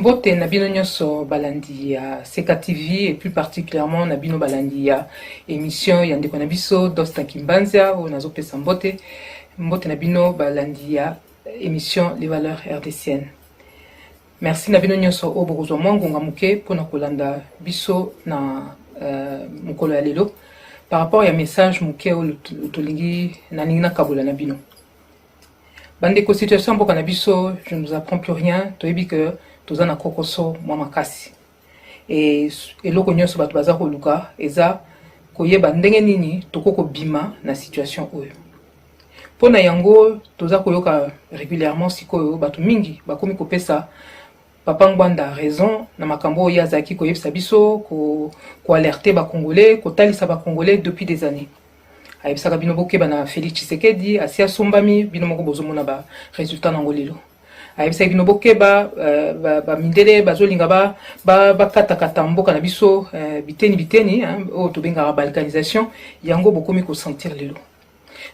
Mbote Nabino Nyoso Balandi ya Seka TV et plus particulièrement Nabino Balandi ya émission Yande Konabiso Dosta Kimbanzia ou Nazo Pesa Mbote Nabino Balandi ya émission Les Valeurs RDCN. Merci Nabino Nyoso Oboruzo Mwangonga Muke pour na kolanda biso na mukolo ya lelo par rapport ya message Muke ou tolingi na ningina kabola Nabino. Bandeko situation mboka na biso, je ne vous apprends plus rien, toyebi que toza na kokoso mwa makasi. Et eloko nyonso bato baza koluka eza koyeba ndenge nini tokoko bima na situation oyo. Pona yango toza koyoka régulièrement sikoyo bato mingi bakomi kopesa Papa Ngwanda raison na makambo oyo azaki koyebisa biso ko alerter ba Congolais, ko talisa ba Congolais depuis des années. Ayebisaka bino bokeba na Félix Tshisekedi asia sombami bino moko bozomona ba résultat na ngolelo. Ayebisaka bino bokeba ba mindele bazolinga ba kata mboka na biso biteni o to benga balkanisation yango bokomi ko sentir lelo.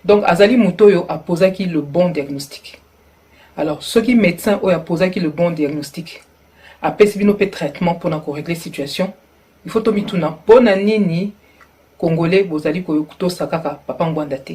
Donc azali mutoyo a posaki le bon diagnostic. Alors ceux qui médecins o a posaki le bon diagnostic a pesi bino pe traitement pour na ko régler situation. Il faut to mituna pona nini Congolais, bozali koyokuto sakaka Papa Ngwanda te.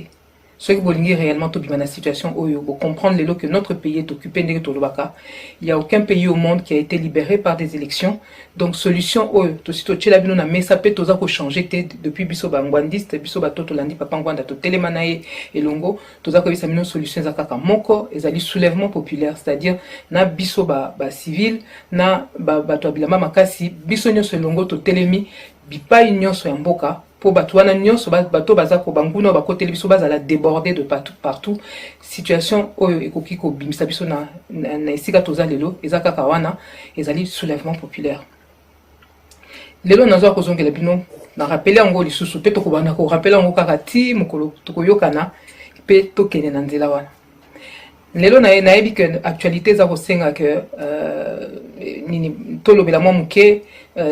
Ceux qui bolingi réellement to bima na situation oyo, bo comprendre lelo que notre pays est occupé ndenge tolobaka. Il y a aucun pays au monde qui a été libéré par des élections. Donc solution oyo, to sito tchela bino na mesa pe toza ko changer te depuis biso ba ngwandiste, biso ba toto landi Papa Ngwanda to telemanaye elongo, toza ko bisa bino solution zakaka moko ezali soulèvement populaire, c'est-à-dire na biso ba civil, na ba to bilama makasi, biso nyonso elongo to telemi bipai nyonso ya mboka. Pour batouana nyonso bato bazako banguna bakote biso bazala déborder de partout situation oyo ekoki ko bimisa biso na esika toza lelo ezaka kawana ezali soulèvement populaire. Lelo nazo kozongela bino na rappeler ngo lisusu pe tokobana ko rappeler ngo kakati mokolo tokoyokana pe tokene na nzela wana. Lelo na yebi que actualité za kosenga que nini tolobela mwa muke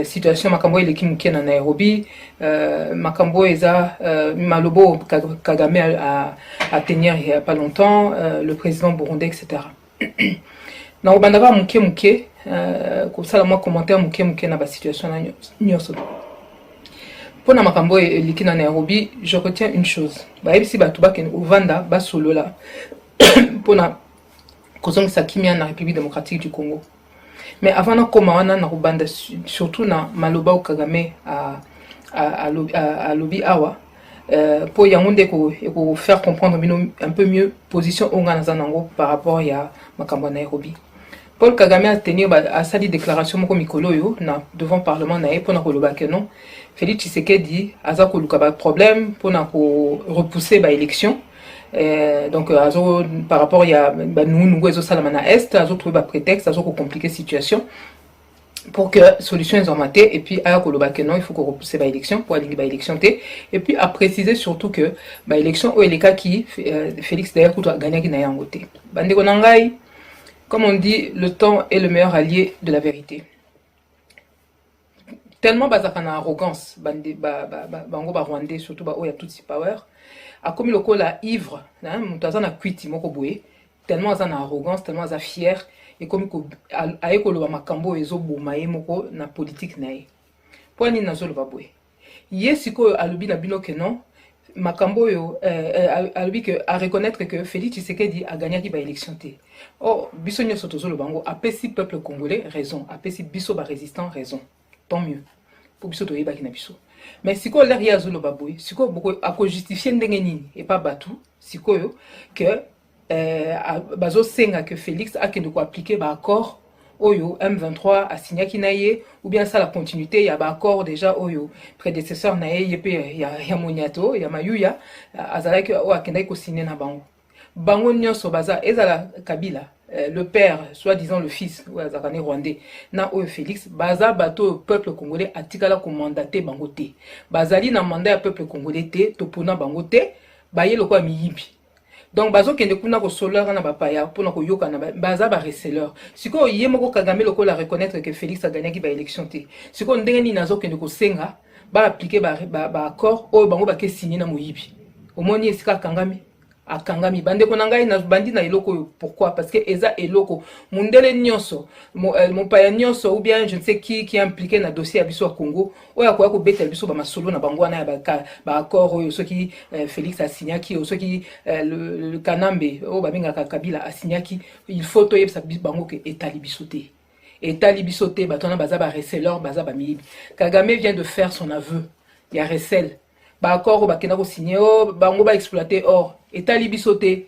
situation makambo eleki muke na Nairobi makambo eza malobo Kagame a tenir il y a pas longtemps le président burundais etc. Na obandaka muke comme ça moi commentaire muke na ba situation na nyoso. Pour na makambo eleki na Nairobi, je retiens une chose. Ba ebisi batu ba ken ovanda ba solola pour na kozongisa kimia na République démocratique du Congo. Mais avant na komawana na rubanda surtout na maloba Kagame à lobby awa pour yangonde ko faire comprendre un peu mieux position onga nango par rapport ya makambo na Nairobi. Paul Kagame a tenu a sali déclaration moko mikolo yo na devant parlement na pour na koloba que non Félix Tshisekedi aza ko luka ba problème pour na ko repousser ba élection. Donc par rapport à nous ezo salamana est azo trouver ba prétexte azo ko compliquer situation pour que solution soit matée et puis à koloba que non il faut qu'on repousser ba élection pour aller ba élection té et puis à préciser surtout que ba élection au eleka qui Félix d'ailleurs doit gagner qui na yango té bande ko nangai comme on dit le temps est le meilleur allié de la vérité. Tellement bazaka na arrogance bande bango ba rwandais surtout ba oya Tutsi power a comme le cola ivre hein mutazana kwiti moko boye tellement azana arrogance tellement aza fier et comme ko aekolo makambo ezo bomaye moko na politique nae poni nazolo ba boye yesiko alobi na bino que non makambo yo alobi que à reconnaître que Félix Tshisekedi a gagné ba élection té oh biso nyoso tozolo bango apesi peuple congolais raison apesi biso ba résistant raison tant mieux pour biso to yeba ki na biso. Mais si quoi l'air yazolo baboui, si quoi beaucoup à quoi justifier n'dengenini et pas batou, si quoi que bazo senga que Félix a que de quoi appliquer ba accord oyo M23 a signé kinaye ou bien ça la continuité il y a ba accord déjà oyo prédécesseur nae yepé ya moniato ya mayuya azala que o akenda ko signer na bango nyonso baza ezala Kabila le père, soi-disant le fils, ou azakane rwandais, na oyo Félix, baza bato peuple congolais atikala ko mandaté bangote. Bazali na mandat peuple congolais te, topona bangote, baye loko miyibi. Donc bazo kende kuna ko soleur na bapaya pona ko yoka na baza ba receleur. Siko yemoko Kagame loko la reconnaître que Félix a gagné ki ba élection te. Siko ndenge ni nazo kende ko senga ba appliquer ba accord o bango ba ke signer na moyibi. Omoni esika Kangame akangami bande ko nangai na bandi na eloko. Pourquoi? Parce que eza eloko mundele nyonso mon paya nyonso ou bien je ne sais qui est impliqué na dossier à biso à Congo oya ko betel biso ba masolo na bango na ba accord oyo soki Félix asignaki o soki le Kanambe o ba benga Kabila asignaki, il faut to yebsa bango ke etali biso te. Etali biso te batona baza ba receleur baza ba milibi. Kagame vient de faire son aveu. Il y a recel. Ba accord ba kena ko signer o bango ba exploiter or etali biso te.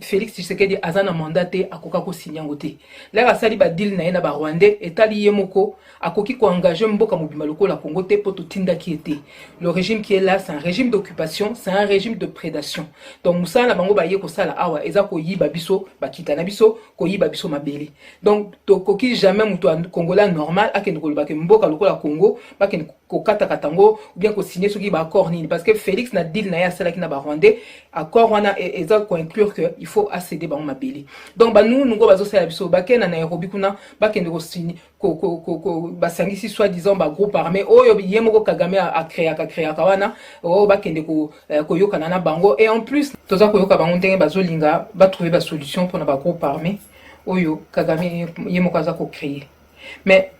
Félix Tshisekedi azana mandaté akoka ko signer ngote. Là asali ba deal na yena ba Rwandais etali yemoko akoki ko engager mboka mobima lokola Congo te poto tinda qui était. Le régime qui est là, c'est un régime d'occupation, c'est un régime de prédation. Donc musala bango ba ye ko sala awa eza ko yiba biso ba kitana biso ko yiba biso mabeli. Donc to koki jamais muto congolais normal akende ko lobaka mboka lokola Congo ba kende ko kata katango ou bien ko signer soki ba accord nini parce que Félix na deal na ya sala ki na ba Rwandais accord wana eza ko inclure que il faut accéder bango mabeli. Donc ba nous ngo bazo sala biso ba kena na Nairobi kuna ba kende ko signer ko basangisi soi-disant ba groupe armé oyo yemoko Kagame a créé kawana o ba kende ko yokana na bango et en plus toza ko yoka bango ndenge bazolinga ba trouver ba solution pour na ba groupe armé oyo Kagame yemoko aza ko créer. Mais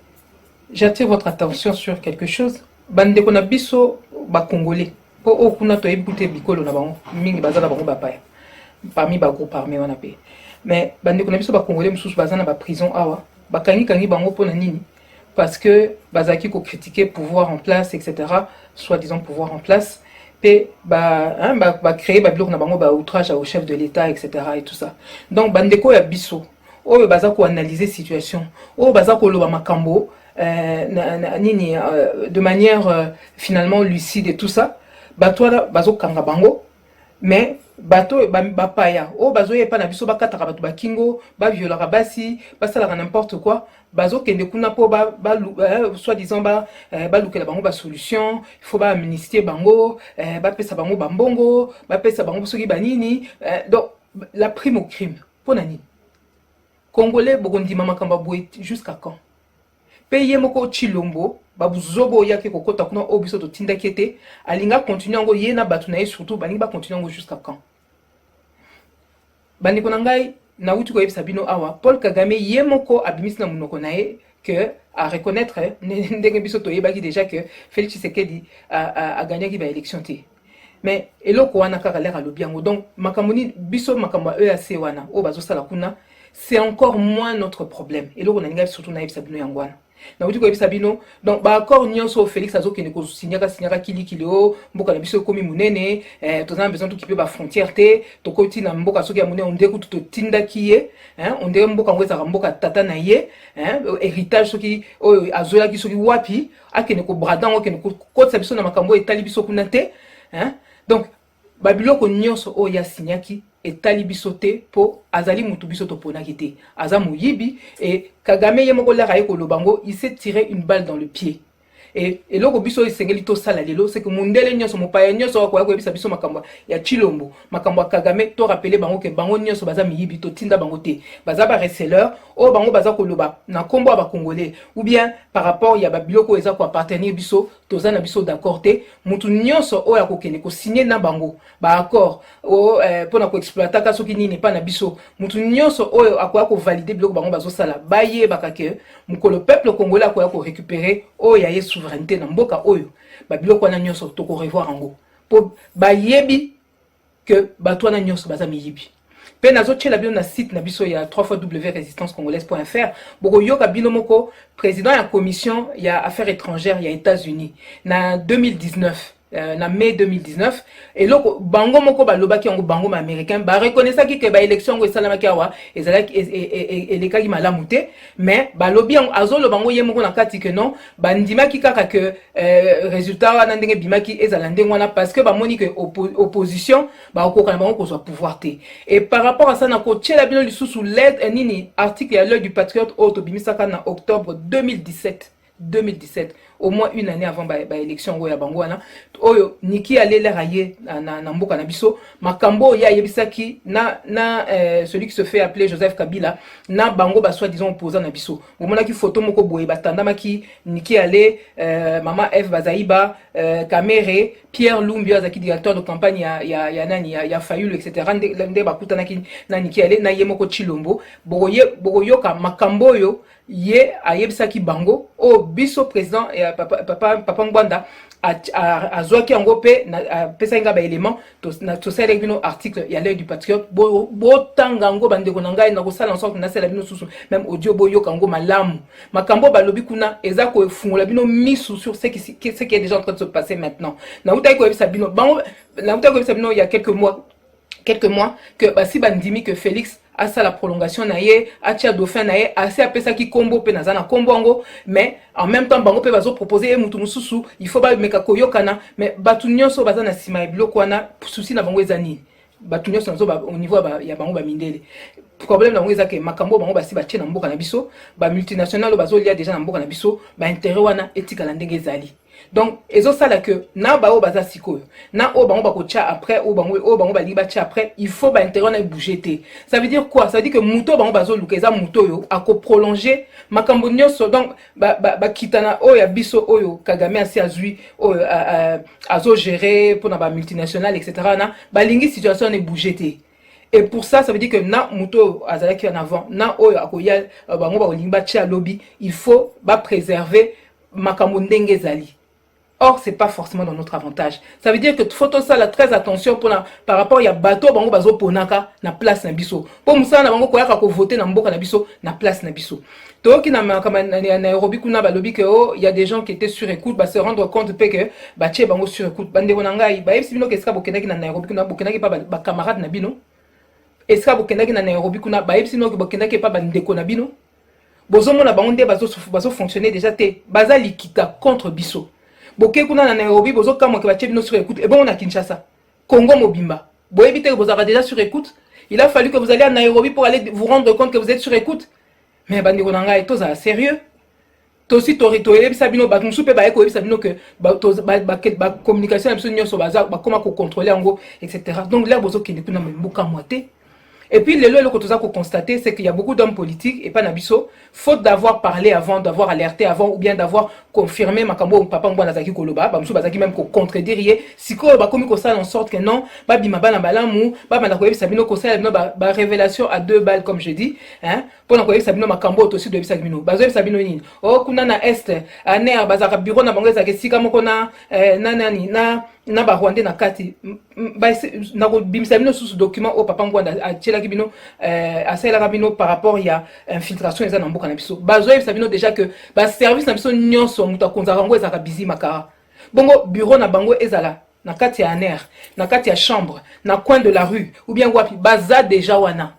j'attire votre attention sur quelque chose. Bande ko na biso ba congolais po okuna to ebute bikolo na bango mingi bazala bango bapaya parmi ba groupe armé wana pe. Mais bande ko na biso ba congolais mususu bazana ba prison awa bakangi bango pona nini parce que bazaki ko critiquer pouvoir en place etc. soi-disant pouvoir en place pe ba créer ba bloc na bango ba outrage au chef de l'État etc. et tout ça. Donc bandeko ya biso oyo bazako analyser situation oyo bazako loba makambo nini de manière finalement lucide et tout ça batwala bazokanga bango mais bato bapaya o bazoye pa na biso bakataka bato bakingo ba violaka basi basalaka n'importe quoi bazokende kuna po soi-disant balukela bango ba solution il faut ba amnistier bango bapesa bango bambongo bapesa bango soki banini donc la prime au crime pona nini congolais bokondima makamba boye jusqu'à quand paye moko Chilombo babuzobo yake kokota kuna obiso to tinda kete alinga continuer ngo yena batu na ye surtout balinga ba continuer ngo jusqu'à quand bandi konangai na uti ko yebisa bino awa Paul Kagame yemoko abimisi na munoko na ye que à reconnaître ndenge biso to yebaki déjà que Félix Tshisekedi a gagné ki ba élection té mais eloko wana kaka lera lobiango donc makamoni biso makambo EAC wana o bazo sala kuna c'est encore moins notre problème eloko na ninga surtout na yebisa bino yangwana na uti ko yebisa bino donc ba accord nyonso Félix azokende ko signaka kilikilo mboka na biso komi munene tozana besoin tukipe ba frontière te tokoti na mboka soki ya munene onde ko to tinda kiye onde mboka ngweza mboka tata na ye héritage soki oyo azola ki soki wapi akene ko bradan okene ko kotsa biso na makambo etali biso kuna te donc babiloko nyonso oyo ya signaki etali biso te po azali mutu biso to ponaki te aza moyibi et Kagame yemoko la raye ko lobango il s'est tiré une balle dans le pied et loko biso isengeli to sala lelo c'est que mundele nyonso mopaya nyonso ko yebisa biso makambo ya Chilombo makambo Kagame to rappeler bango ke bango nyonso baza miyibi to tinda bango te baza ba receleur o bango baza ko loba na kombo ba congolais ou bien par rapport ya ba biloko eza ko appartenir biso toza na biso d'accord te mutu nyonso o ya ko kene ko signer na bango ba accord o pona ko exploiter ka soki nini pa na biso mutu nyonso o akoya ko valider biloko bango bazo sala baye bakake mukolo peuple congolais akoya ko récupérer o ya yesu souveraineté na mboka oyo babiloko wana nyonso to ko revoir ango po bayebi que batwana nyonso baza miyibi pe nazo tchela bino na site na biso ya www.resistancecongolaise.fr boko yoka bino moko président ya commission ya affaires étrangères ya États-Unis na 2019 na mai 2019 et loko bango moko balobaki yango bango ma américain ba reconnaissaki que ba élection ngo esalamaki awa ezalaki elekaki malamu te mais balobi yango azolo bango yemoko na kati que non bandimaki kaka que résultat wana ndenge bimaki ezala ndenge wana parce que bamoni que opposition ba okoka na bango kozwa pouvoir te et par rapport à ça na ko tchela bino lisusu l'aide nini article ya l'œil du patriote auto bimisaka na octobre 2017 au moins une année avant l'élection ya bango wana oyo niki allait l'air aye na mboka na biso makambo ya yebisaki na celui qui se fait appeler Joseph Kabila na bango ba soi disant opposant na biso bomona ki photo moko boye batandama ki niki allait mama F Bazaiba Kamere Pierre Lumbi azaki directeur de campagne ya nani ya Fayulu etc nde bakutana ki na niki allait na yemoko Chilombo bogoyoka makambo yo ye ayebisaki bango o biso président papa Ngwanda azwaki yango pe pesa nga ba élément to sala bino article ya l'œil du patriote botanga ngo bandeko na ngai na ko sala en sorte na sala bino susu même audio boyoka ngo malamu makambo balobi kuna eza ko fungola bino misu sur ce qui est déjà en train de se passer maintenant na utai ko ebisa bino bango na utai ko ebisa bino il y a quelques mois que basi bandimi que Félix à ça la prolongation naie atia dauphin naie assez appelé ça qui combo pe nazana combo ngo mais en même temps bango pe bazo proposer mutu mususu il faut ba meka koyokana mais batu nyonso bazana sima biloko wana souci na bango ezani batu nyonso nazo au niveau ya bango ba mindele problème na bango ezake makambo bango basi ba tia na mboka na biso ba multinational bazo lia déjà na mboka na biso ba intérêt wana etika la ndenge ezali. Donc ezo sala que na ba o baza sikoyo na o bango bako tia après o bango ba liba tia après il faut ba intérêt na bouger té ça veut dire quoi ça veut dire que muto bango bazo lukeza muto yo ako prolonger makambo nyonso donc ba kitana o ya biso oyo Kagame asi azui o azo gérer pour na ba multinational etc na ba lingi situation ne bouger té. Et pour ça, ça veut dire que na muto azalaki en avant, na oyo akoya bango ba limba tia lobby, il faut ba préserver makambo ndenge zali. Or, c'est pas forcément dans notre avantage. Ça veut dire que faut ça la très attention pour par rapport à bateau bango bazo ponaka na place na biso. Pour musa na bango koyaka ko voter na mboka na biso na place na biso. To ki na Nairobi kuna ba lobby que oh, il y a des gens qui étaient sur écoute, ba se rendre compte que ba tie bango sur écoute. Bande ko ngai, ba yebisi bino ke ska bokendaki na Nairobi kuna bokendaki pa ba camarade na bino. Eska bokendaki na Nairobi kuna ba yebisi bino ke bokendaki pa ba ndeko na bino. Bozomona bango nde bazo fonctionner déjà te. Baza likita contre biso. Boké kuna na Nairobi bozo kama ke batie bino sur écoute et bon on a Kinshasa Congo mobimba boye bité que vous avez déjà sur écoute il a fallu que vous alliez à Nairobi pour aller vous rendre compte que vous êtes sur écoute mais bandi ko nanga eto za sérieux to aussi torito ebisa bino ba nsupe ba eko ebisa bino que ba communication absolument nyonso baza ba comment ko contrôler ngo etc donc là bozo kende kuna mboka moité. Et puis, le que tu as constaté, c'est qu'il y a beaucoup d'hommes politiques, et pas Nabiso, faute d'avoir parlé avant, d'avoir alerté avant, ou bien d'avoir confirmé Makambo ou Papa Ngwa Nazaki Koloba, Bamsou Bazaki même qu'on contredire, si quoi, bah, comme ça, en sorte que non, bah, bimaba na balamou, bah, Manakoyev Sabino Kosa, bah, révélation à 2 balles, comme je dis, hein, pour Nakoyev Sabino Makambo, aussi de Sabino, Bazoyev Sabino Nin, oh, Kunana Est, à Ner, Bazara Bureau, na Bangé, Sika Mokona, Nanani, na ba Rwandais na kati ba na bimisa bino sous document au Papa Ngwanda a tchela bino asela bino par rapport ya infiltration eza na mboka na biso bazoye sabino déjà que ba service na biso nyonso muta konza ngo eza ka bizi makara bongo bureau na bango ezala na kati ya aner na kati ya chambre na coin de la rue ou bien wapi baza déjà wana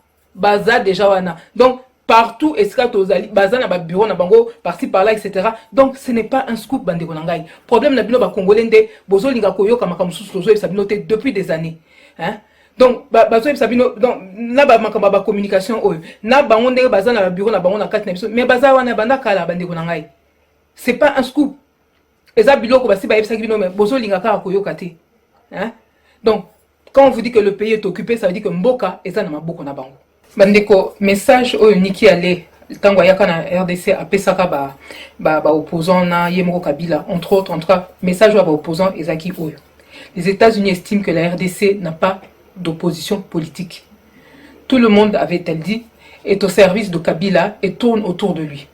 donc partout escatozali bazana ba bureau na bango parti par là etc. Donc ce n'est pas un scoop bande konangai problème na bino ba congolais ndé bozo linga koyoka makamususu tozo sabino te depuis des années hein. Donc bazo sabino donc na ba makamba ba communication oyo na bango ndé bazana ba bureau na bango na kati na biso mais baza wana banda kala bande konangai c'est pas un scoop eza biloko basi ba yebisa bino mais bozo linga ka koyoka te hein. Donc quand on vous dit que le pays est occupé ça veut dire que mboka eza na maboko na bango. Bandeko message oyo niki ale tango yaka na RDC apesaka ba opposant na Yemoko Kabila entre autres message oyo ba opposant ezaki oyo les États-Unis estiment que la RDC n'a pas d'opposition politique. Tout le monde, avait-elle dit, est au service de Kabila et tourne autour de lui.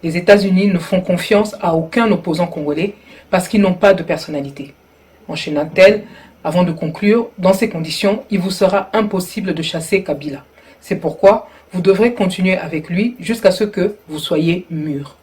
Les États-Unis ne font confiance à aucun opposant congolais parce qu'ils n'ont pas de personnalité. Enchaîna-t-elle, avant de conclure, dans ces conditions, il vous sera impossible de chasser Kabila. C'est pourquoi vous devrez continuer avec lui jusqu'à ce que vous soyez mûrs.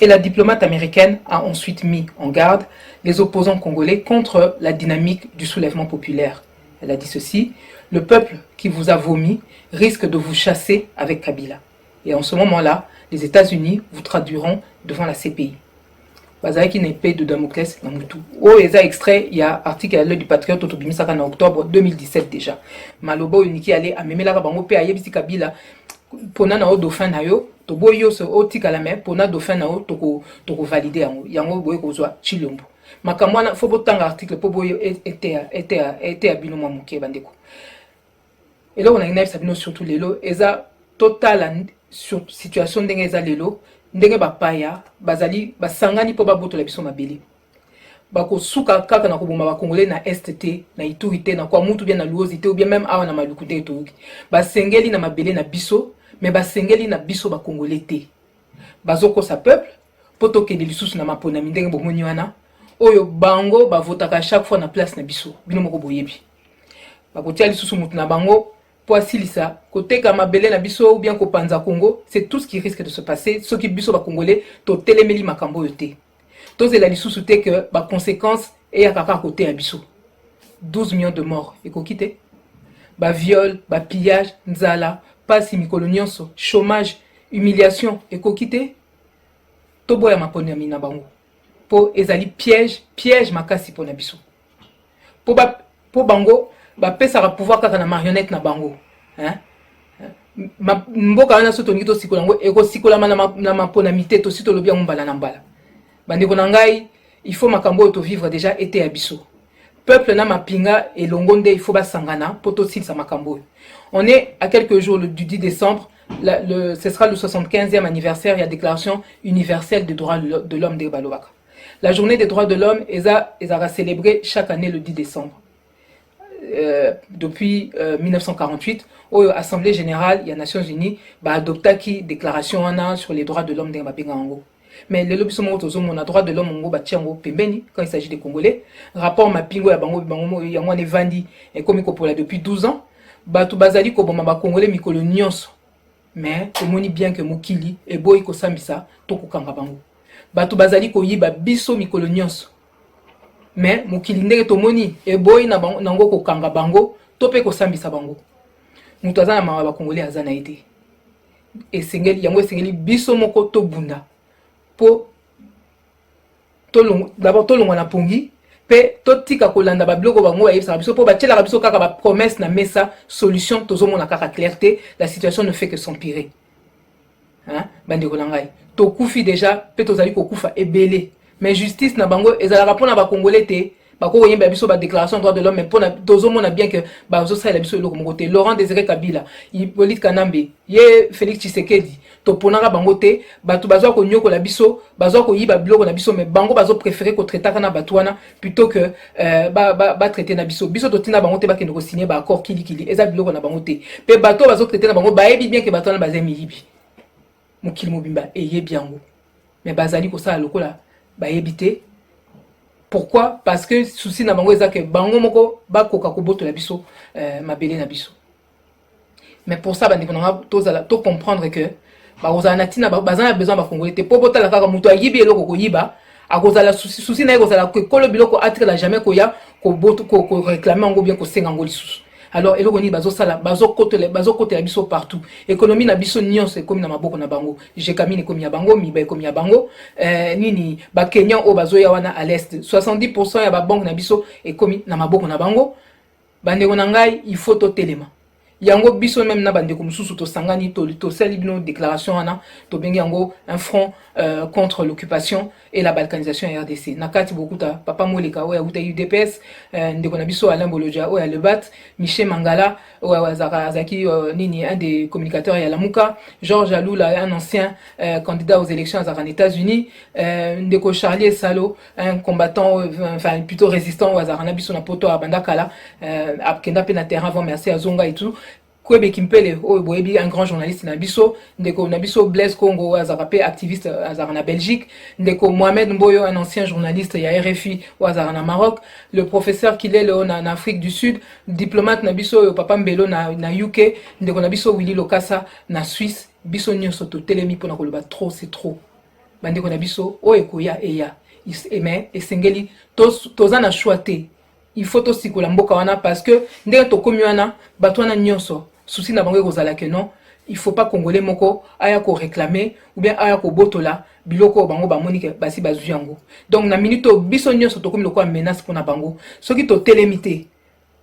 Et la diplomate américaine a ensuite mis en garde les opposants congolais contre la dynamique du soulèvement populaire. Elle a dit ceci: le peuple qui vous a vomi risque de vous chasser avec Kabila. Et en ce moment-là, les États-Unis vous traduiront devant la CPI. Bazaki une épée de Damoclès dans Moutou. Oh, il y a extrait, il y a article à l'heure du Patriote Autobimisaka en octobre 2017 déjà. Malobo uniki allé à Memela Bango P. Ayebisi Kabila. Pona na o dauphin na yo to boyo so otika la main pour na dauphin na o toko valider yango boye ko zwa chilombo makambo na faut botanga article pour boyo était à bino moke bandeko et là on a une sabino surtout lelo eza total sur situation ndenge eza lelo ndenge bapaya bazali basangani po babotola biso mabele bako suka kaka na koboma ba congolais na STT na Ituri na kwa mutu bien na Luozité ou bien même awa na Maluku te to basengeli na mabele na biso mais basengeli na biso ba congolais te bazoko sa peuple poto ke de lisusu na mapona mindenge bomoni wana oyo bango bavotaka chaque fois na place na biso bino moko boyebi bakotia lisusu mutu na bango po asilisa koteka mabele na biso ou bien kopanza Congo c'est tout ce qui risque de se passer ce qui biso ba congolais to telemeli makambo yote tous la lisusu te que ba conséquence et à kaka côté à biso 12 millions de morts et ko kité ba viol ba pillage nzala pasi mikolo nyonso chômage humiliation et ko kité to boya maponi mina bango po ezali piège makasi pona biso po bango ba pesa pouvoir kaka na marionnette na bango hein mboka wana so tongi to sikola ngo eko sikola na mapona mite to sito lobia mbala na mbala bandeko na ngai il faut makambo to vivre déjà été abisso peuple na mapinga et longonde il faut basangana poto silsa makambo on est à quelques jours du 10 décembre ce sera le 75e anniversaire et la déclaration universelle des droits de l'homme de Balobaka. La journée des droits de l'homme est célébrée chaque année le 10 décembre depuis 1948 où l'Assemblée générale des Nations Unies a adopté qui déclaration sur les droits de l'homme de Mapinga Ango. Mais les lobbies sont on a droit de l'homme en Batiango Pembeni quand il s'agit des Congolais. Rapport Mapingo ya bango yango ne vandi et comme il depuis 12 ans. Batu bazali ko boma ba Congolais mikolo nyonso. Mais omoni bien que mokili et boy ko sambisa to ko kanga bango. Batu bazali ko yiba biso mikolo nyonso. Mais mokili ndenge to moni et boy na bango nango ko kanga bango to pe ko sambisa bango. Mutu azana ma ba Congolais azana été. Et sengeli yango sengeli biso moko to bunda. Po d'abord tolongo na pongi pe totika kolanda ba bloko bango ba yebisa biso po ba tiela biso kaka ba promesse na mesa solution tozomona kaka clarté la situation ne fait que s'empirer hein bandeko na ngai to kufi déjà pe tozali ko kufa ebele mais justice na bango ezala pona ba congolais te bako yemba biso ba déclaration droit de l'homme mais pona tozomona bien que ba zo sala biso eloko moko te Laurent Désiré Kabila Hippolyte Kanambe ye Félix Tshisekedi to ponaka bango te batu bazwa ko nyoko la biso bazwa ko yiba biloko na biso mais bango bazo préférer ko traiter kana batwana plutôt que ba traiter na biso to tina bango te ba kendo ko signer ba accord kili eza biloko na bango te pe bato bazo traiter na bango ba yebi bien que batwana bazemi yibi mokili mobimba e yebi yango mais bazali ko sala lokola ba yebi te. Pourquoi? Parce que souci na bango ezake bango moko ba koka ko boto la biso mabele na biso. Mais pour ça bandeko na to comprendre que ba ozana tina bazana besoin ba congolais te po bota la kaka muto ayibi eloko ko yiba akozala souci na ekozala ko kolo biloko atre la jamais ko ya ko boto ko réclamer ngo bien ko senga ngo lisusu. Alors eloko ni bazo sala bazo côté la biso partout économie na biso nyonso comme na maboko na bango je kamine comme ya bango mi ba comme ya bango nini ba Kenya o bazo ya wana à l'est 70% ya ba banque na biso et comme na maboko na bango bandeko na ngai il faut to telema yango biso même na bandeko mususu to sangani to sali bino déclaration ana to bengi yango un front contre l'occupation et la balkanisation en RDC nakati bokuta papa Moleka oya uta UDPS ndeko na biso Alain Bolodja oya le bat Michel Mangala oya Zaki nini un des communicateurs ya Lamuka Georges Alula un ancien candidat aux élections aux États-Unis ndeko Charlie Salo un combattant enfin plutôt résistant aux Arana biso na poto abandakala akenda pe na terrain avant merci à Zonga et tout Kwebe Kimpele boyebi un grand journaliste na biso ndeko na biso Blaise Congo azarape activiste azarana Belgique ndeko Mohamed Mboyo un ancien journaliste ya RFI ou azarana Maroc le professeur Kilele en Afrique du Sud diplomate na biso papa Mbelo na UK ndeko na biso Willy Lokasa na Suisse biso nyonso to telemi pona koloba trop c'est trop bandeko na biso ekoya eya mais esengeli tozana choité il faut to sikola mboka wana parce que ndenge to komi wana bato wana nyonso souci na bango kozala que non il faut pas congolais moko aya ko réclamer ou bien aya ko botola biloko bango ba monike basi bazu yango donc na minute biso nyonso to komi lokwa menace pona bango soki to telemité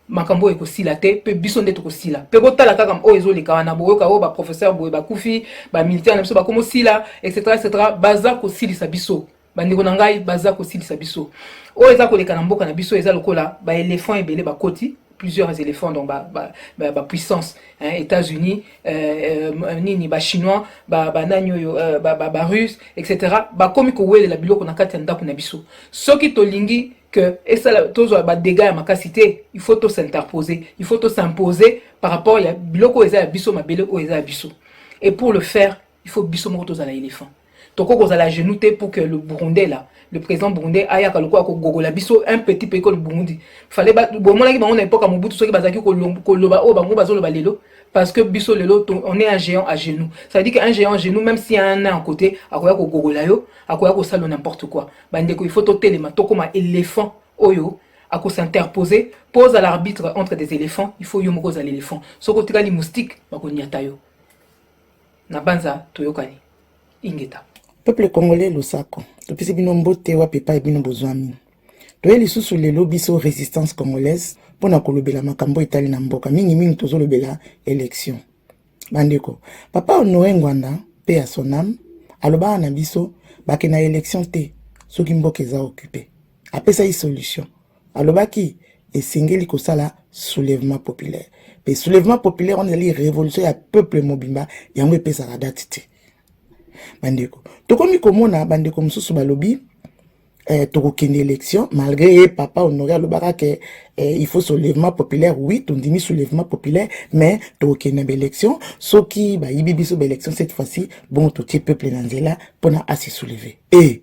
makambo ekosila te pe biso nde tokosila pe kotala kaka oyo ezoleka wana boyoka oyo baprofesseur boye bakufi bamilitaire na biso bakomosila etc baza kosilisa biso bandeko na ngai baza kosilisa biso oyo eza koleka na mboka na biso eza lokola baéléphant ebele bakoti plusieurs éléphants donc puissance hein, États-Unis nini ba chinois ba nanyo ba russe etc bakomi kowelela biloko na kati ya ndako na biso soki tolingi que et ça tozo ba dégâts ya makasité il faut to s'interposer il faut to s'imposer par rapport ya biloko eza ya biso mabele o eza ya biso et pour le faire il faut biso moko tozala éléphant toko kozala genou te pour que le Burundais là le président burundais aya kaloko ko gogola biso un petit pays comme le Burundi fallait ba bomona ki bango na époque Mobutu soki bazaki ko loba o bango bazoloba lelo parce que biso lelo on est un géant à genoux ça veut dire qu'un géant à genoux même s'il y a un an à côté akoya ko gogola yo akoya ko salo n'importe quoi bandeko il faut to telema to comme éléphant oyo ako s'interposer pose à l'arbitre entre des éléphants il faut yo moko za l'éléphant soko tikali moustique bakonyata yo na banza toyokani ingeta peuple congolais losako topesi bino mbote wa pepa e bino bozwami toye lisusu lelo biso résistance congolaise mpona kolobela makambo etali na mboka mingi tozolobela élection bandeko papa Honoré Ngwanda mpe ya sonam alobaka na biso bake na élection te soki mboka eza occupé apesa ye solution alobaki esengeli kosala soulèvement populaire pe soulèvement populaire on ezali révolution ya peuple mobimba yango epesaka date te bandeko tokomi komona bandeko mosusu balobi tokokende élection malgré papa Honoré alobaka que il faut soulèvement populaire oui tondimi soulèvement populaire mais tokokende élection soki bayibi biso élection cette fois-ci bon totie peuple na nzela pona asi soulever et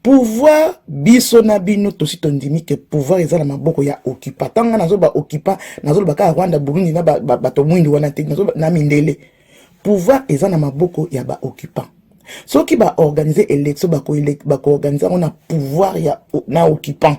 pouvoir biso na bino tosi tondimi que pouvoir eza na maboko ya occupant tanga nazo ba occupant nazo baka Rwanda Burundi na bato mwindi wana te nazo na mindele pouvoir eza na maboko ya ba occupant soki ba organiser élection ba ko organiser on a pouvoir ya na occupant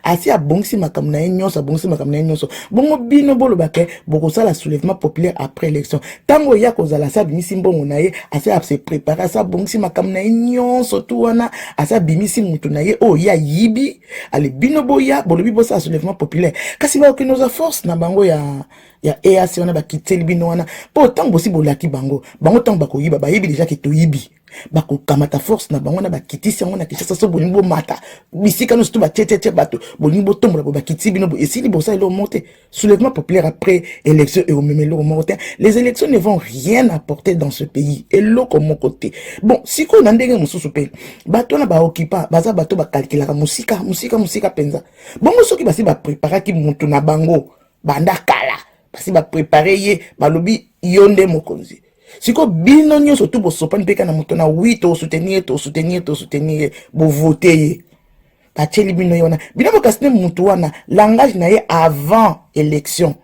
asi abongisi makambo na ye nyonso abongisi makambo na ye nyonso bongo bino bolobake bokosala soulèvement populaire après élection tango ya kozala sa bimisi mbongo na ye asi se préparer sa abongisi makambo na ye nyonso tu wana asi abimisi mutu na ye oyo ya yibi ale bino boya bolobi bosala soulèvement populaire kasi baokinoza force na bango ya EAC wana bakiteli bino wana po tango bosi bolaki bango tango bakoyiba bayibi déjà ke toyibi bako kamata force na bango na bakitisi yango na kishasa so bolingo mata bisika no surtout ba tete bato bolingo tombola bo bakiti bino bo esili bosa elo monter soulèvement populaire après élection et au même le monter les élections ne vont rien apporter dans ce pays et lo comme mon côté bon si ko na ndenge mususu pe bato na ba occupant baza bato ba calculer musika penza bongo soki basi ba préparer ki muntu na bango banda kala basi ba préparer ye balobi yonde mokonzi siko bino nyonso tu bosopani peka na moto na oui to soutenir bo voter ba tcheli bino yona bino bokasine mutu wana langage na ye avant élection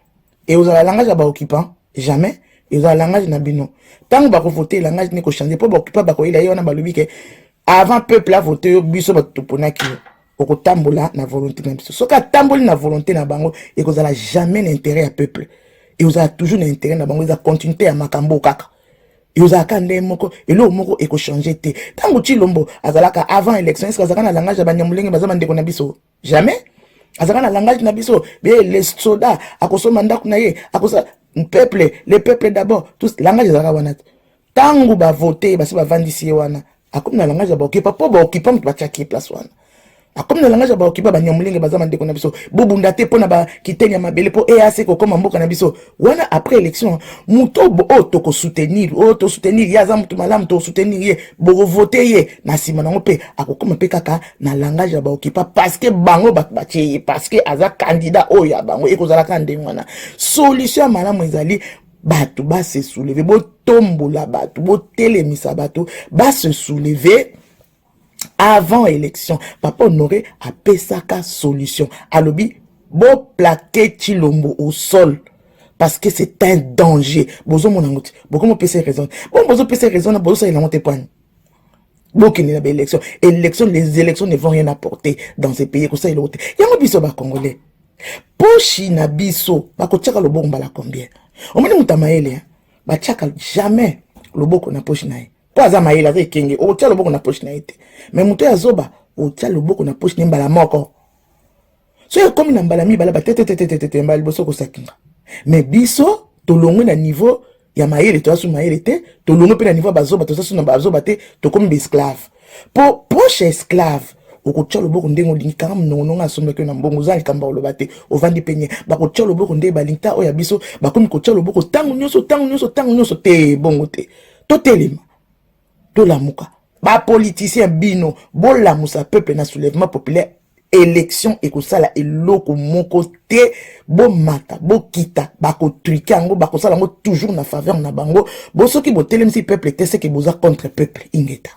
et aux la langage ba occupant jamais et aux la langage na bino tant ba ko voter langage ne ko changer po ba occupant ba ko ila yona balobi ke avant peuple a voter biso ba toponaki oko tambola na volonté na biso soka tamboli na volonté na bango et ko zala jamais l'intérêt à peuple et vous avez toujours l'intérêt na bango za continuer à makambo kaka yozaka nde moko elo moko eko changer te tango Chilombo azalaka avant élection est-ce que azalaka na langage ba nyamulenge bazama ndeko na biso jamais azalaka na langage na biso be les soldats akosoma ndako na ye akosa peuple le peuple d'abord tous langage azalaka wana tango ba voter basi ba vandisi wana akomi na langage ba okipa po ba okipa mtu bachaki place wana akomi na langage ba okipa ba nyamulenge bazama ndeko na biso bobunda te pona ba kitenya mabele po EAC ko koma mboka na biso wana après élection muto bo to soutenir ya za mutu malamu to soutenir ye bo voter ye na sima nango pe akokoma pe kaka na langage ba okipa parce que bango batie parce que aza candidat oya bango ekozala kande wana solution malamu ezali bato ba se soulever bo tombola bato bo telemisa bato ba se soulever avant élection papa Honoré a pesaka solution alobi bo plaquer Chilombo au sol parce que c'est un danger bozo monangoti boko mo pesa raison bon bozo pesa raison na bozo ça il a monté point boko ni na élection les élections ne vont rien apporter dans ces pays comme ça il a monté yango biso ba congolais pochi na biso ba ko tchaka loboko mbala combien o moni mutamaele ba tchaka jamais loboko na pochi na ye aza maïla za kenge o tia loboko na poche na ite mais muto ya zoba o tia loboko na poche mbala moko so comme na mbala mibala ba tete mbala boso ko sakinga mais biso tolongwe na niveau ya mayele to asu mayele te tolongwe pe na niveau bazoba to sasu na bazoba te to comme esclave po proche esclave okotia loboko ndenge olingi kaka mnongo nga asombaki na mbongo ozali kamba oloba te ovandi penye bakotia loboko ndenge balingi oya biso bakomi kotia loboko tango nyonso te bongo te totelema tolamuka bapoliticien bino bolamusa peuple na soulèvement populaire élection ekosala eloko moko te bomata bokita bakotruke yango bakosala yango toujours na faveur na bango bosoki botelemisi peuple te seke boza contre peuple ingeta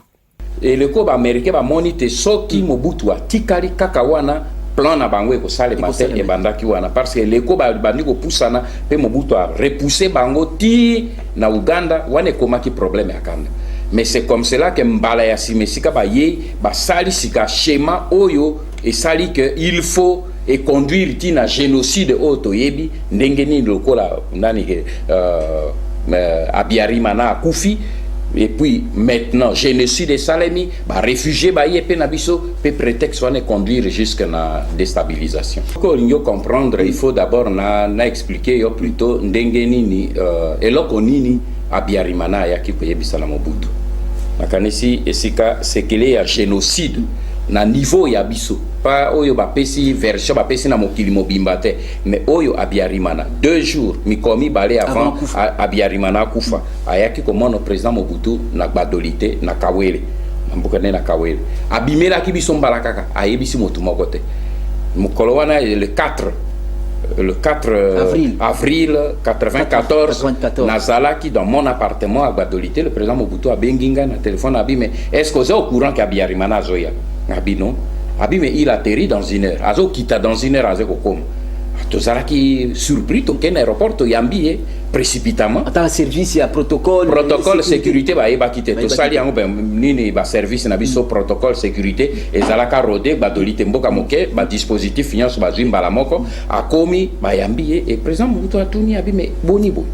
et le ko ba américain ba monite soki Mobutu atikali kaka wana plan na bango ekosala matin e bandaki wana parce que le ko ba bandi ko pusana pe Mobutu a repousser bango ti na Uganda wana ekomaki problème ya kanda. Mais c'est comme cela que mbala ya simesika ba ye ba sali sika schéma oyo et sali que il faut et conduire tina génocide auto yebi ndenge ni lokola nani Abiyarimana akufi et puis maintenant génocide salemi ba réfugié ba ye pe na biso pe prétexte wana conduire jusqu'à la déstabilisation. Pour comprendre il faut d'abord na expliquer yo plutôt ndenge nini eloko nini Abiyarimana yaki ko yebisa na Mobutu. Nakanisi esika c'est qu'il y a génocide na niveau ya biso pas oyo ba pesi version ba pesi na mokili mobimba te mais oyo Abiyarimana 2 jours mikomi balé avant Abiyarimana kufa ayaki ko mono président Mobutu na badolité na Kawele mbukane na Kawele abimela ki biso mbala kaka ayebisi motu moko te mokolo wana le 4 avril 94 nazalaki dans mon appartement à Badolité le président Mobutu a benginga na téléphone abi mais est-ce que vous êtes au courant qu'Abiyarimana azoya abi non abi mais il atterrit dans 1 heure azo kita dans 1 heure azeko kom tozalaki surpris to ken aéroport to yambi précipitamment attends service ya protocole sécurité ba eba kité to sali yango ben nini ba service na biso protocole sécurité ezalaka rodé Badolité mboka moke ba dispositif finance ba zwimba la moko akomi ba yambi et président Mobutu atuni abi mais boni bo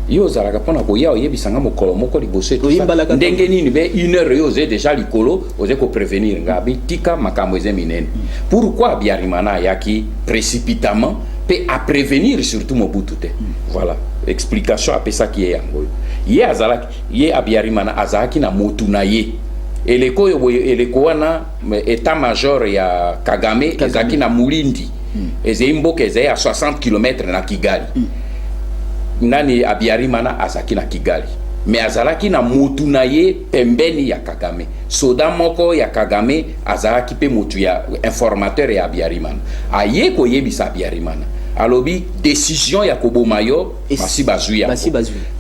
yo zalaka pona ko ya oyebisanga mokolo moko liboso tout ça ndenge nini be 1 heure yo ze déjà likolo oze ko prévenir ngabi tika makambo eze minene pourquoi Abiyarimana yaki précipitamment pe à prévenir surtout Mobutu te voilà explication après ça qui est yango ye azalaki ye Abiyarimana azalaki na motu na ye eleko wana état major ya Kagame ezaki na Mulindi ezemboka ezai à 60 km na Kigali nani Abiyarimana azaki na Kigali mais azalaki na motu na ye pembeni ya Kagame soda moko ya Kagame azalaki pe motu ya informateur ya Abiyarimana aye ko yebisa Abiyarimana alobi décision ya kobomayo basi bazui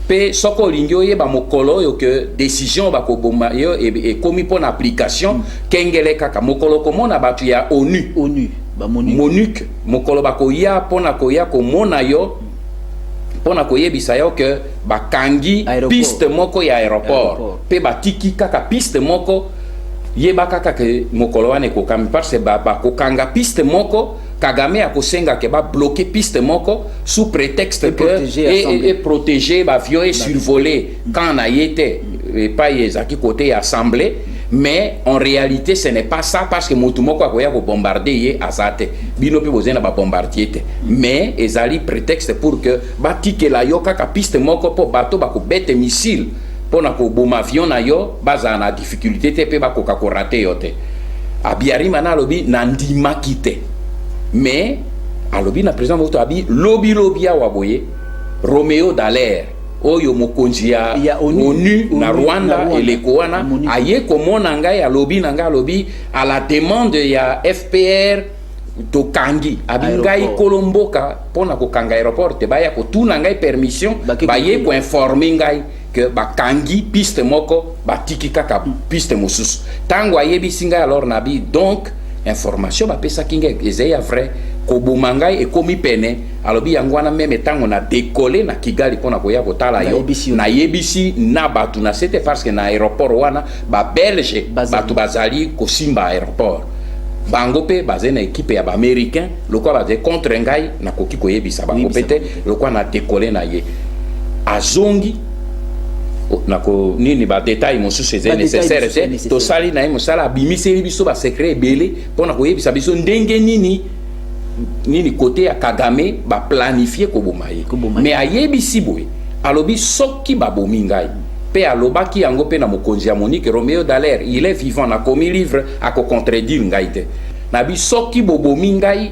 pe soko lingyo ye ba mokolo yo que décision ba kobomayo e komi pona application kengele kaka mokolo komona batu ya ONU ba MONUC mokolo ba koya pona koya ko mona yo pona koyebisa yo que bakangi piste moko ya aéroport pe batiki kaka piste moko yeba kaka ke mokolo wane kokami parce ba kokanga piste moko Kagame a kosenga ke ba bloquer piste moko sous prétexte que et protéger ba viol et survoler quand na yete et pas yezaki côté assemblée mais en réalité ce n'est pas ça parce que motu moko akoya ko bombarder ye azate bino pe bozena ba bombardier te mais ezali prétexte pour que ba tikela yo kaka piste moko po bato ba ko bete missile pona ko boma avion na yo baza na difficulté te pe ba ko rater yo te Abiyarimana lobi nandima kite mais alobi na président Mobutu abi lobby ya waboye Roméo Dallaire oyo mokonzi ya ONU na Rwanda eleko wana aye komona ngai alobi na ngai alobi à la demande ya FPR to kangi abi ngai kolomboka pona ko kanga aéroport te baya ko tuna ngai permission baye ko informer ngai que bakangi piste moko batiki kaka piste mosusu tango ayebi singa alors nabi donc information ba pesa kinga ezaya vrai ko bumangai e komi pene alobi yangwana meme tango na décoller na Kigali pona ko ya kotala yo na yebisi na batu na c'était parce que na aéroport wana ba belge batu bazali ko simba aéroport bango pe bazé na équipe ya ba américain lokwa bazé contre ngai na koki ko yebisa bango pete lokwa na décoller na ye azongi nako nini ba détail mosusu c'est nécessaire to sali na musala bimiseli biso ba secret belé pona ko yebisa biso ndenge nini nini côté ya Kagame ba planifier ko bomaye mais ayebisi boye alobi soki ba bomingai pe alobaki yango pe na mokonzi ya Monique Roméo Dallaire il est vivant na komi livre ako contredire ngai te na bi soki bo bomingai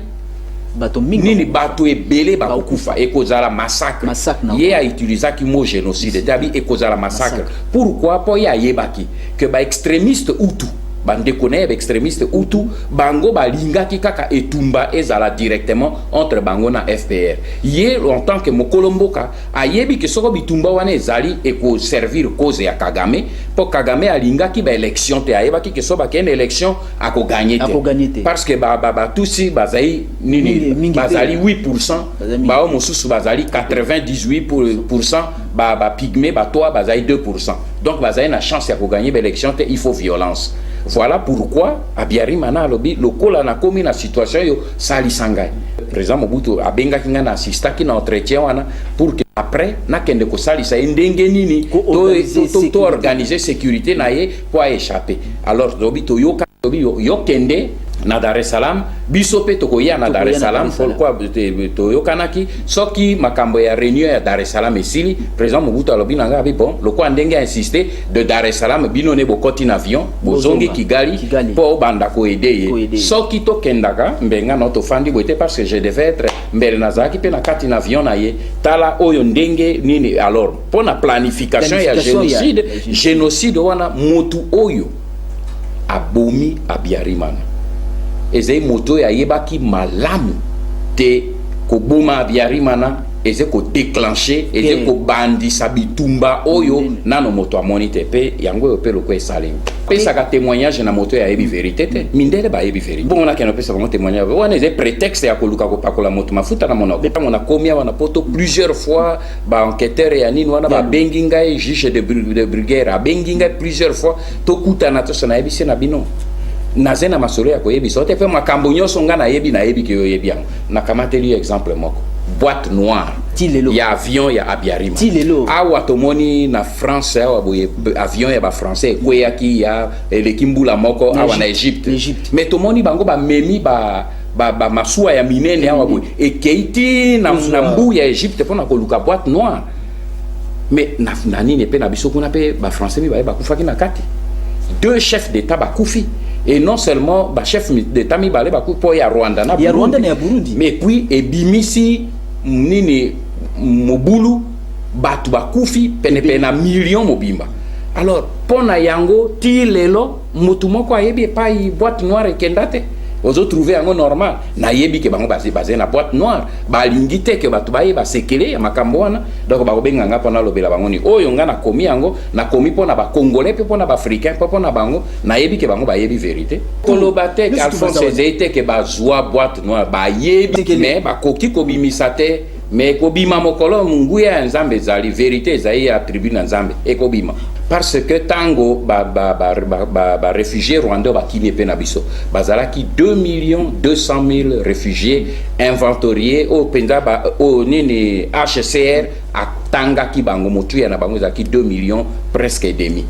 bato mingi nini bato ebele bakokufa ekozala massacre ye a utilisaki mot génocide tabi ekozala massacre pourquoi po ya yebaki que ba extrémiste hutu bandeko na ba extrémiste hutu bango balingaki kaka etumba ezala directement entre bango na FPR ye en tant que mokolomboka ayebi ke soko bitumba wana ezali eko servir cause ya Kagame po Kagame alingaki ba élection te ayebaki ke soba kene élection ako gagner te parce que ba tusi bazali nini bazali 8% ba mosusu bazali 98% ba pygmée ba toi bazali 2% donc bazali na chance ya ko gagner ba élection te il faut violence. Voilà pourquoi Abiyarimana alobi lokola na komi na situation yo sali sangai. Président Mobutu abenga kinga na assistaki na entretien wana pour que après na kende ko sali sa ndenge nini to organiser sécurité na ye pour échapper. Alors lobi to yo kende na Dar es Salaam biso pe tokoya na Dar es Salaam pourquoi to yo kanaki soki makambo ya réunion ya Dar es Salaam esili président Mobutu alobi nanga bi bon loko ndenge a insister de Dar es Salaam bino ne bokoti na avion bozongi Kigali po banda ko aider soki to kendaka mbenga no to fandi boite parce que je devais être mbele nazaki pe na kati na avion na ye tala oyo ndenge nini alors pour na planification ya génocide wana motu oyo abomi Abiyarimana ezei moto ya yebaki malamu te ko boma Abiyarimana eze ko déclencher eze ko bandisa bitumba oyo nano moto amoni te pe yango pe loko esali pesa ka témoignage na moto ya yebi vérité te mindele ba yebi vérité bon na keno pesa ba témoignage wana eze prétexte ya koluka ko pakola moto mafuta na monoko pe mona komia wana poto plusieurs fois ba enquêteur ya nini wana ba benginga juge de brigade benginga plusieurs fois to kutana to sana yebi sena bino nazena masolo ya koyebi sote pe makambo nyonso nga na yebi ke yo yebi yango na kamateli exemple moko boîte noire ya avion ya Abiyarimana awa tomoni na France awa boye avion ya ba français kweyaki ya lekimbula moko awa na Egypte mais tomoni bango ba memi ba masuwa ya minene awa boye ekeiti na mbu ya Egypte pona koluka boîte noire mais na nini pe na biso kuna pe ba français mi ba kufaki na kati deux chefs d'état ba kufi. Et non seulement ba chef d'État mi balé ba pour ya Rwanda na Burundi mais puis ebimisi nini mobulu batu ba kufi pene na million mobimba alors pona yango ti lelo mutu moko ayebi pa boîte noire kendate ozo trouver yango normal na yebi ke bango basé na boîte noire ba lingite ke batu ba yeba sekele ya makambo wana donc ba kobenga nga pona lobela bango ni oyo nga na komi yango na komi pona ba congolais pe pona ba africain pe pona bango na yebi ke bango ba yebi vérité kolobate Alphonse Zeite ke ba zwa boîte noire ba yebi mais ba koki ko bimisate mais ko bima mokolo munguya nzambe zali vérité zai ya tribune nzambe e ko bima parce que tango ba réfugiés rwandais ba kini pe na biso bazalaki 2,200,000 réfugiés inventoriés au penda ba au nini HCR atanga ki bango motu ya na bango zaki 2 millions presque et demi.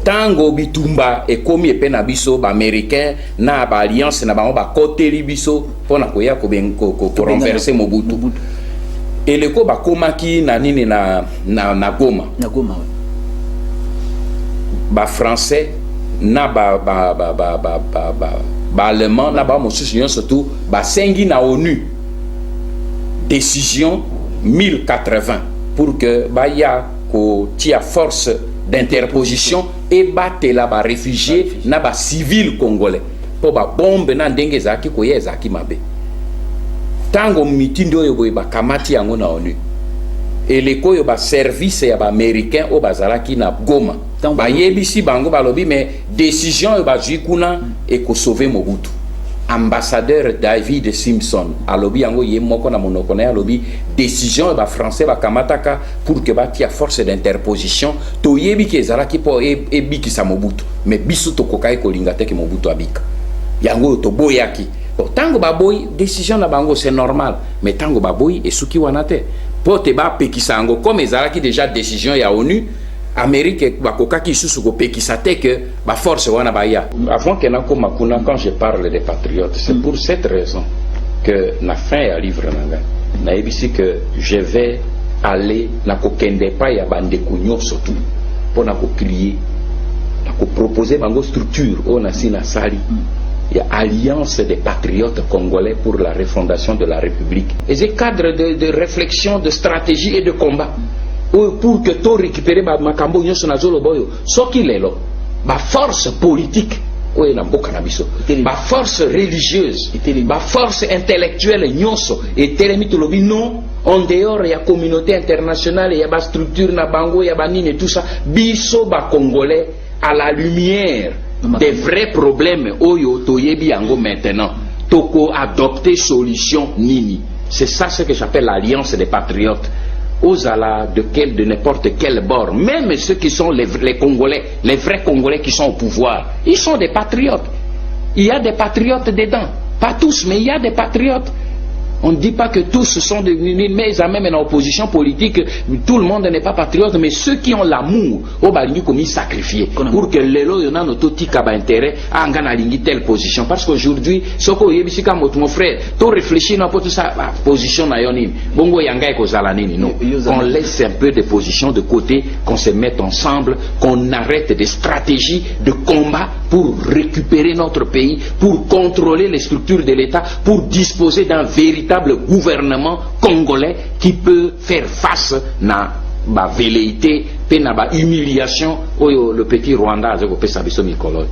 Tango bitumba e komi pe na biso ba américain na ba alliance na bango ba koteli biso pona koya ko renverser Mobutu. Et le ko ba komaki na nini na Goma. Na Goma. Ba français na ba allemand na ba mosusu surtout ba sengi na ONU décision 1080 pour que ba ya ko tia force d'interposition et battre la ba réfugié na ba civil congolais pour ba bombe na ndenge zaki ko yezaki mabe tango mitindo yo boy ba kamati yango na ONU et les koyo ba service ya ba américain o bazalaki na Goma ba yebisi bango balobi mais décision yo ba jikuna et ko sauver Mobutu ambassadeur David Simpson alobi yango ye moko na monoko na alobi décision ba français ba kamataka pour que ba tia force d'interposition to yebi ke ezalaki po e bikisa Mobutu mais biso to kokai ko linga te ke Mobutu abika yango to boyaki tango baboy décision na bango c'est normal mais tango baboy et suki wanate pote ba pekisango comme ezalaki déjà décision ya ONU Amérique bakokaki susu ko pekisa te que ba force wana ba ya avant que na koma kuna quand je parle des patriotes c'est pour cette raison que na fin ya livre nanga na yebisi que je vais aller na kokende pa ya bandeko nyonso tu pour na kokrier na proposer bango structure o na sina sali ya alliance des patriotes congolais pour la refondation de la République et ces cadres de réflexion, de stratégie et de combat pour que to récupérer makambo nyonso na zolo boyo soki lelo ba force politique oyo na mboka na biso ba force religieuse ba force intellectuelle nyonso etelemi tolobi non en dehors ya communauté internationale ya ba structure na bango ya banine tout ça biso ba congolais à la lumière des vrais problèmes oyo toyebi yango maintenant toko adopter solution nini. C'est ça ce que j'appelle l'alliance des patriotes aux alas de n'importe quel bord, même ceux qui sont les Congolais, les vrais Congolais qui sont au pouvoir, ils sont des patriotes. Il y a des patriotes dedans, pas tous, mais il y a des patriotes. On ne dit pas que tous sont devenus, mais même en opposition politique, tout le monde n'est pas patriote, mais ceux qui ont l'amour, au balingi comme ils sacrifier pour que l'élo yona nototi kaba intérêt à ngana lingi telle position. Parce qu'aujourd'hui, soko yebisika mon frère, to réfléchir na pour tout ça position na yoni. Bongo yanga ko zalanini non. Qu'on laisse un peu de positions de côté, qu'on se mette ensemble, qu'on arrête des stratégies de combat pour récupérer notre pays, pour contrôler les structures de l'État, pour disposer d'un véritable gouvernement congolais qui peut faire face na ba velléité pe na ba humiliation oyo le petit Rwanda azeko pesa biso mikolo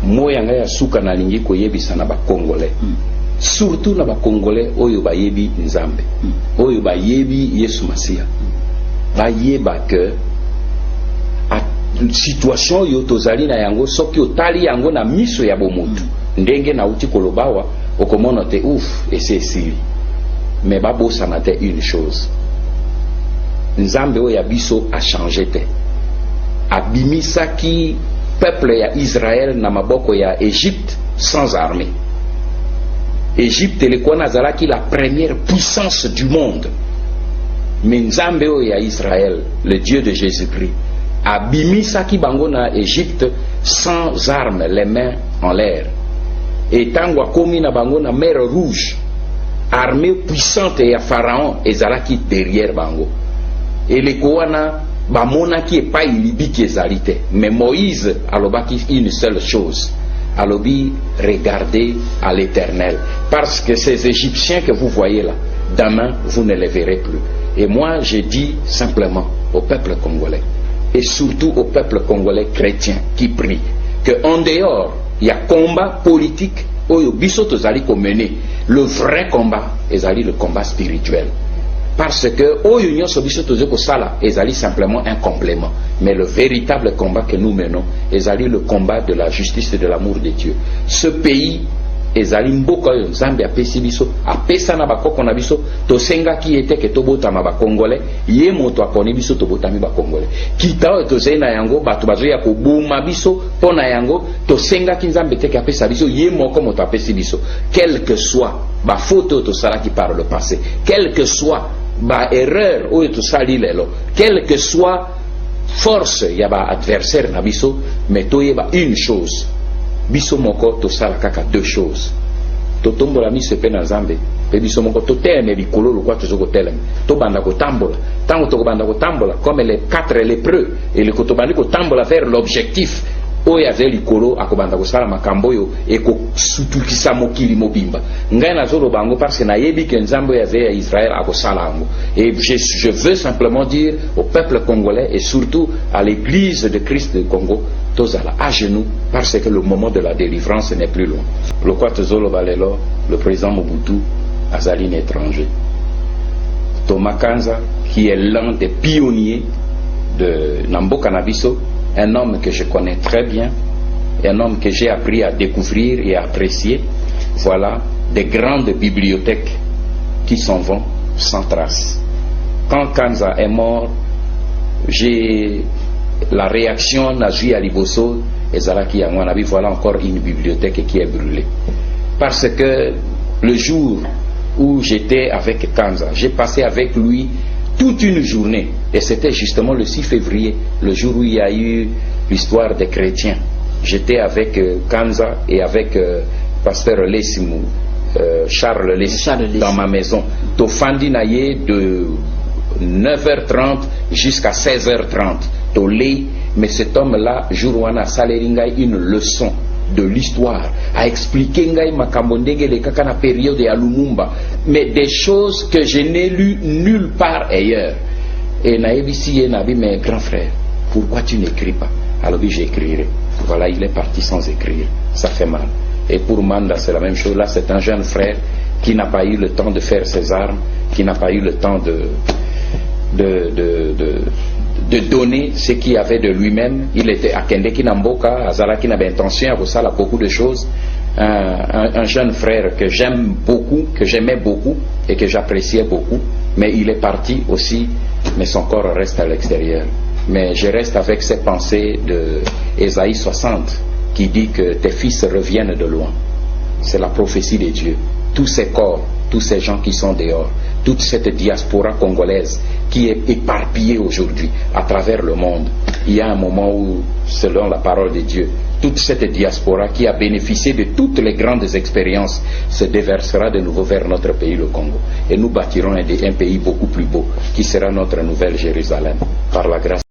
moya nga ya suka na lingi ko yebisa na ba congolais surtout na ba congolais oyo ba yebi nzambe oyo ba yebi Yesu Masia ba yeba que a situation yo tozali na yango soki otali yango na miso ya bomutu ndenge na uti kolobawa okomona te ouf et c'est siri mais babo ça n'a été une chose nzambe o ya biso a changé te abimisaki peuple ya Israël na maboko ya Égypte sans armée. Égypte ilikuwa nazalaki la première puissance du monde, mais nzambe o ya Israël, le Dieu de Jésus-Christ, abimisaki bango na Égypte sans armes, les mains en l'air. Et tango akomi na bango na mer rouge, armée puissante ya Pharaon ezalaki derrière bango. Et les koana bamonaki epai libiki ezali te. Mais Moïse alobaki une seule chose, alobi regardez à l'Éternel, parce que ces Égyptiens que vous voyez là, demain vous ne les verrez plus. Et moi je dis simplement au peuple congolais, et surtout au peuple congolais chrétien qui prie, que en dehors il y a combat politique oyo biso tozali ko mener, le vrai combat ezali le combat spirituel, parce que oyo nyonso biso tozali ko sala ezali simplement un complément, mais le véritable combat que nous menons ezali le combat de la justice et de l'amour de Dieu. Ce pays ezali mboka oyo nzambe apesi biso, apesa na bakoko na biso, tosengaki ete ke tobotama ba congolais, ye moto aponi biso tobotami ba congolais. Kita oyo tozali na yango bato bazoya koboma biso pona yango, tosengaki nzambe te ke apesa biso, ye moko moto apesi biso. Quel que soit ba faute oyo tosalaki par le passé, quel que soit ba erreur oyo tosali lelo, quel que soit force ya ba adversaire na biso, mais toyeba une chose, biso moko tosala kaka deux choses, totombola miso pe na nzambe pe biso moko toteme likolo lokwa tozoko telema tobanda kotambola. Tango tokobanda kotambola comme les quatre lépreux, et le kotobandi kotambola vers l'objectif oyo ave likolo akobanda kosala makambo oyo ekosutukisa mokili mobimba. Ngai nazoloba bango parce que nayebi ke nzambe oyo ave ya Israël akosala yango. Et je veux simplement dire au peuple congolais et surtout à l'église de Christ du Congo, tozala à genoux, parce que le moment de la délivrance n'est plus loin. Le président Mobutu azali un étranger. Thomas Kanza, qui est l'un des pionniers de Nambo Canabiso, un homme que je connais très bien, un homme que j'ai appris à découvrir et à apprécier. Voilà des grandes bibliothèques qui s'en vont sans trace. Quand Kanza est mort, j'ai la réaction Nazui Aliboso et Zalaki Yangwanabi, voilà encore une bibliothèque qui est brûlée. Parce que le jour où j'étais avec Kanza, j'ai passé avec lui toute une journée, et c'était justement le 6 février, le jour où il y a eu l'histoire des chrétiens. J'étais avec Kanza et avec Pasteur Lessimou Charles Lessi dans ma maison. Tofandi naye de 9h30 jusqu'à 16h30. Tolé, mais cet homme-là, Jourouana Saleringa, une leçon de l'histoire, a expliqué Ngai Makambondege le Kakana période à Lumumba, mais des choses que je n'ai lues nulle part ailleurs. Et Naïbisi Nabi, mes grands frères, pourquoi tu n'écris pas? Alors oui, j'écrirai. Voilà, il est parti sans écrire. Ça fait mal. Et pour Manda, c'est la même chose. Là, c'est un jeune frère qui n'a pas eu le temps de faire ses armes, qui n'a pas eu le temps de donner ce qu'il avait de lui-même. Il était à Kendeki Namboka, à Zala qui n'avait intention à ça, beaucoup de choses. Un jeune frère que j'aime beaucoup, que j'aimais beaucoup et que j'appréciais beaucoup, mais il est parti aussi, mais son corps reste à l'extérieur. Mais je reste avec ces pensées de Ésaïe 60 qui dit que tes fils reviennent de loin. C'est la prophétie de Dieu. Tous ces corps, tous ces gens qui sont dehors, toute cette diaspora congolaise qui est éparpillée aujourd'hui à travers le monde, il y a un moment où, selon la parole de Dieu, toute cette diaspora qui a bénéficié de toutes les grandes expériences se déversera de nouveau vers notre pays, le Congo. Et nous bâtirons un pays beaucoup plus beau, qui sera notre nouvelle Jérusalem, par la grâce.